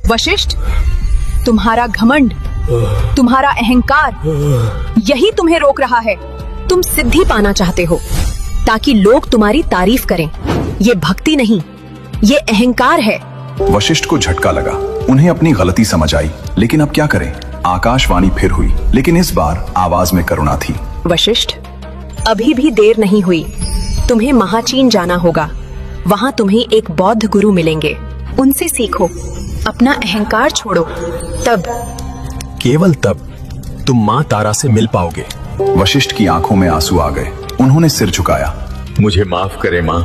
वशिष्ठ, तुम्हारा घमंड, तुम्हारा अहंकार, यही तुम्हें रोक रहा है। तुम सिद्धि पाना चाहते हो ताकि लोग तुम्हारी तारीफ करें। ये भक्ति नहीं, ये अहंकार है। वशिष्ठ को झटका लगा। उन्हें अपनी गलती समझ आई, लेकिन अब क्या करें? आकाशवाणी फिर हुई, लेकिन इस बार आवाज में करुणा थी। वशिष्ठ, अभी भी देर नहीं हुई। तुम्हें महाचीन जाना होगा। वहाँ तुम्हें एक बौद्ध गुरु मिलेंगे। उनसे सीखो, अपना अहंकार छोड़ो। तब, केवल तब तुम माँ तारा से मिल पाओगे। वशिष्ठ की आंखों में आंसू आ गए। उन्होंने सिर झुकाया। मुझे माफ करे माँ,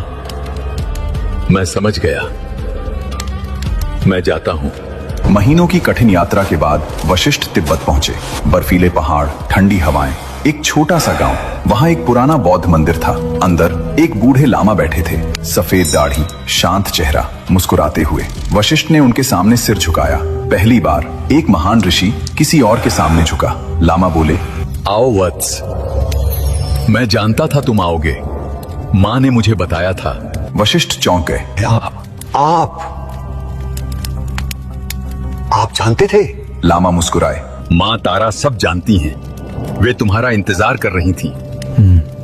मैं समझ गया, मैं जाता हूँ। महीनों की कठिन यात्रा के बाद वशिष्ठ तिब्बत पहुंचे। बर्फीले पहाड़, ठंडी हवाएं, एक छोटा सा गांव। वहां एक पुराना बौद्ध मंदिर था। अंदर एक बूढ़े लामा बैठे थे, सफेद दाढ़ी, शांत चेहरा, मुस्कुराते हुए। वशिष्ठ ने उनके सामने सिर झुकाया। पहली बार एक महान ऋषि किसी और के सामने झुका। लामा बोले, आओ वत्स, मैं जानता था तुम आओगे। माँ ने मुझे बताया था। वशिष्ठ चौंक गए। आप जानते थे? लामा मुस्कुराए। माँ तारा सब जानती हैं। वे तुम्हारा इंतजार कर रही थी,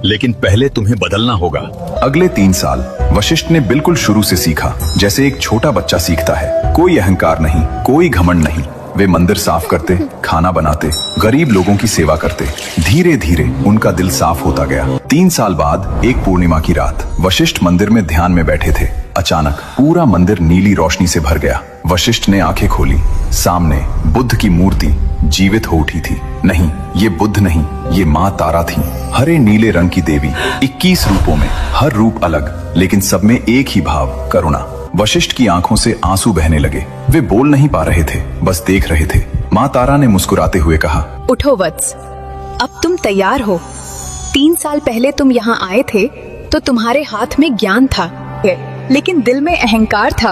लेकिन पहले तुम्हें बदलना होगा। अगले 3 साल वशिष्ठ ने बिल्कुल शुरू से सीखा, जैसे एक छोटा बच्चा सीखता है। कोई अहंकार नहीं, कोई घमंड नहीं। वे मंदिर साफ करते, खाना बनाते, गरीब लोगों की सेवा करते। धीरे धीरे उनका दिल साफ होता गया। 3 साल बाद एक पूर्णिमा की रात वशिष्ठ मंदिर में ध्यान में बैठे थे। अचानक पूरा मंदिर नीली रोशनी से भर गया। वशिष्ठ ने आंखें खोली। सामने बुद्ध की मूर्ति जीवित हो उठी थी। नहीं, ये बुद्ध नहीं, ये माँ तारा थी। हरे नीले रंग की देवी, 21 रूपों में, हर रूप अलग, लेकिन सब में एक ही भाव, करुणा। वशिष्ठ की आंखों से आंसू बहने लगे। वे बोल नहीं पा रहे थे, बस देख रहे थे। माँ तारा ने मुस्कुराते हुए कहा, उठो वत्स, अब तुम तैयार हो। 3 साल पहले तुम यहाँ आए थे तो तुम्हारे हाथ में ज्ञान था, लेकिन दिल में अहंकार था।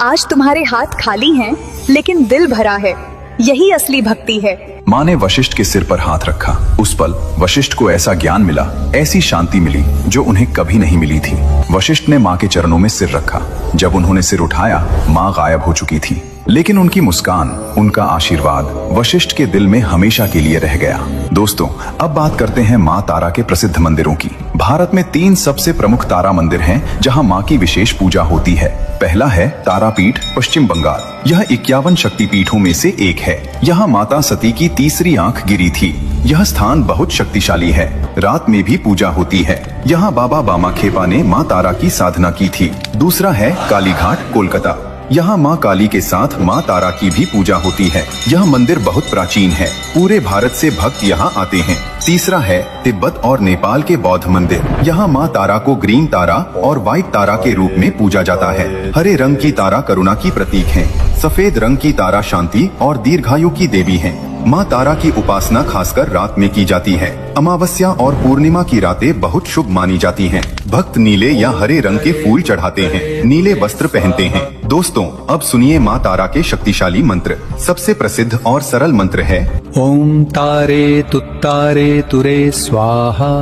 आज तुम्हारे हाथ खाली हैं, लेकिन दिल भरा है। यही असली भक्ति है। माँ ने वशिष्ठ के सिर पर हाथ रखा। उस पल वशिष्ठ को ऐसा ज्ञान मिला, ऐसी शांति मिली जो उन्हें कभी नहीं मिली थी। वशिष्ठ ने माँ के चरणों में सिर रखा। जब उन्होंने सिर उठाया, माँ गायब हो चुकी थी, लेकिन उनकी मुस्कान, उनका आशीर्वाद वशिष्ठ के दिल में हमेशा के लिए रह गया। दोस्तों, अब बात करते हैं माँ तारा के प्रसिद्ध मंदिरों की। भारत में 3 सबसे प्रमुख तारा मंदिर हैं, जहाँ माँ की विशेष पूजा होती है। पहला है तारापीठ, पश्चिम बंगाल। यह 51 शक्तिपीठों में से एक है। यहाँ माता सती की तीसरी आंख गिरी थी। यह स्थान बहुत शक्तिशाली है। रात में भी पूजा होती है। यहाँ बाबा बामाखेपा ने माँ तारा की साधना की थी। दूसरा है कालीघाट, कोलकाता। यहाँ माँ काली के साथ माँ तारा की भी पूजा होती है। यह मंदिर बहुत प्राचीन है। पूरे भारत से भक्त यहाँ आते हैं। तीसरा है तिब्बत और नेपाल के बौद्ध मंदिर। यहाँ माँ तारा को ग्रीन तारा और व्हाइट तारा के रूप में पूजा जाता है। हरे रंग की तारा करुणा की प्रतीक है। सफेद रंग की तारा शांति और दीर्घायु की देवी है। माँ तारा की उपासना खासकर रात में की जाती है। अमावस्या और पूर्णिमा की रातें बहुत शुभ मानी जाती हैं। भक्त नीले या हरे रंग के फूल चढ़ाते हैं, नीले वस्त्र पहनते हैं। दोस्तों, अब सुनिए माँ तारा के शक्तिशाली मंत्र। सबसे प्रसिद्ध और सरल मंत्र है ओम तारे तुत्तारे तुरे स्वाहा,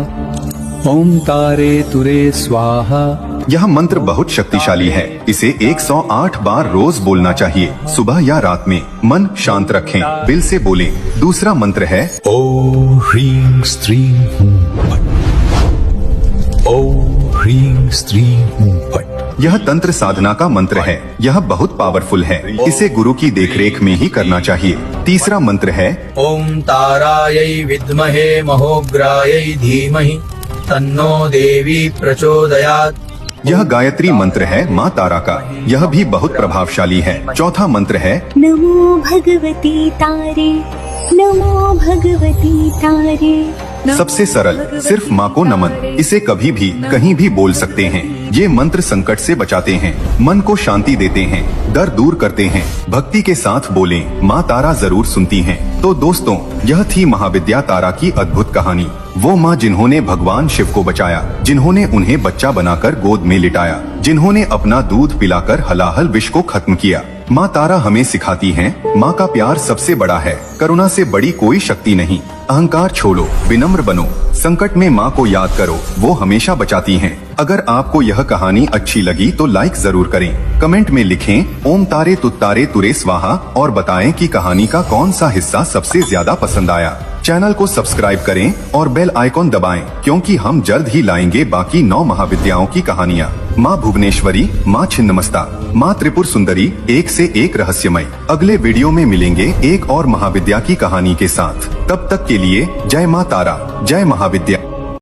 ओम तारे तुरे स्वाहा। यह मंत्र बहुत शक्तिशाली है। इसे 108 बार रोज बोलना चाहिए, सुबह या रात में। मन शांत रखें, दिल से बोलें। दूसरा मंत्र है ओ ह्रीं स्त्रीं हूं फट, ओ ह्रीं स्त्रीं हूं फट। यह तंत्र साधना का मंत्र है। यह बहुत पावरफुल है। इसे गुरु की देखरेख में ही करना चाहिए। तीसरा मंत्र है ओम तारायै विद्महे महोग्रायै धीमहि तन्नो देवी प्रचोदयात्। यह गायत्री मंत्र है माँ तारा का। यह भी बहुत प्रभावशाली है। चौथा मंत्र है नमो भगवती तारे, नमो भगवती तारे। सबसे सरल, सिर्फ माँ को नमन। इसे कभी भी कहीं भी बोल सकते हैं। ये मंत्र संकट से बचाते हैं, मन को शांति देते हैं, डर दूर करते हैं। भक्ति के साथ बोलें, माँ तारा जरूर सुनती हैं। तो दोस्तों, यह थी महाविद्या तारा की अद्भुत कहानी। वो माँ जिन्होंने भगवान शिव को बचाया, जिन्होंने उन्हें बच्चा बनाकर गोद में लिटाया, जिन्होंने अपना दूध पिलाकर हलाहल विष को खत्म किया। माँ तारा हमें सिखाती हैं, माँ का प्यार सबसे बड़ा है। करुणा से बड़ी कोई शक्ति नहीं। अहंकार छोड़ो, विनम्र बनो, संकट में माँ को याद करो, वो हमेशा बचाती हैं। अगर आपको यह कहानी अच्छी लगी तो लाइक जरूर करें। कमेंट में लिखें ओम तारे तुत्तारे तुरे स्वाहा और बताएं कि कहानी का कौन सा हिस्सा सबसे ज्यादा पसंद आया। चैनल को सब्सक्राइब करें और बेल आइकॉन दबाएं, क्योंकि हम जल्द ही लाएंगे बाकी 9 महाविद्याओं की कहानियाँ। माँ भुवनेश्वरी, माँ छिन्नमस्ता, माँ त्रिपुर सुंदरी, एक से एक रहस्यमय। अगले वीडियो में मिलेंगे एक और महाविद्या की कहानी के साथ। तब तक के लिए जय माँ तारा, जय महाविद्या।